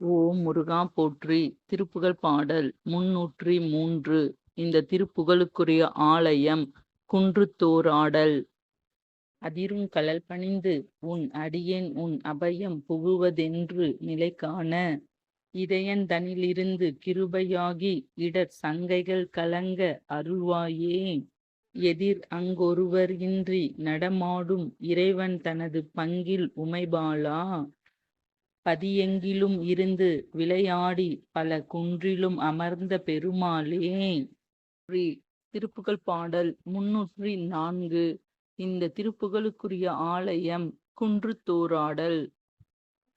ஓம் முருகா போற்றி. திருப்புகழ் பாடல் 303. இந்த திருப்புகழுக்குரிய ஆலயம் குன்றுத்தோராடல். அதிரும் கழல் பணிந்து உன் அடியேன் உன் அபயம் புகுவதென்று நிலைகாண, இதயந்தனிலிருந்து கிருபையாகி இடர் சங்கைகள் கலங்க அருள்வாயே. எதிர் அங்கொருவர் இன்றி நடமாடும் இறைவன் தனது பங்கில் உமைபாலா, பதியெங்கிலும் இருந்து விளையாடி பல குன்றிலும் அமர்ந்த பெருமாளே. திருப்புகழ் பாடல் 304. இந்த திருப்புகழுக்குரிய ஆலயம் குன்றுத்தோராடல்.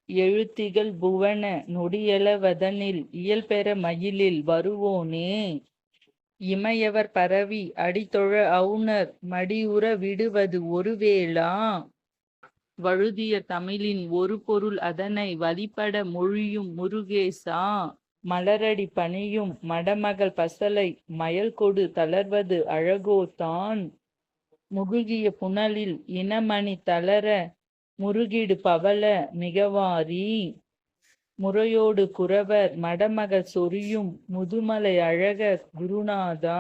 எழுத்திகள் புவன நொடியளவதனில் இயல்பெற மயிலில் வருவோனே, இமையவர் பரவி அடித்தொழ அவுணர் மடியுற விடுவது ஒருவேளா, வழுதிய தமிழின் ஒரு பொருள் அதனை வழிபட மொழியும் முருகேசா, மலரடி பணியும் மடமகள் பசலை மயல்கொடு தளர்வது அழகோதான், முகுகிய புனலில் இனமணி தளர முருகிடு பவள மிகவாரி, முறையோடு குரவர் மடமகள் சொரியும் முதுமலை அழக குருநாதா,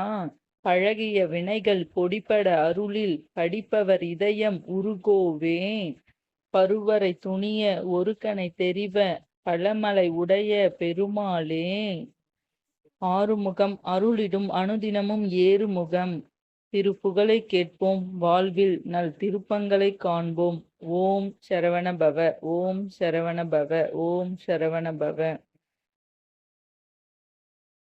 பழகிய வினைகள் பொடிபட அருளில் படிப்பவர் இதயம் உருகோவே, பருவரை துணிய ஒருகனை தெரிவ பழமலை உடைய பெருமாளே. ஆறுமுகம் அருளிடும் அனுதினமும் ஏறுமுகம். திருப்புகழை கேட்போம், வாழ்வில் நல் திருப்பங்களை காண்போம். ஓம் சரவண பவ. ஓம் சரவண பவ. ஓம் சரவண பவ.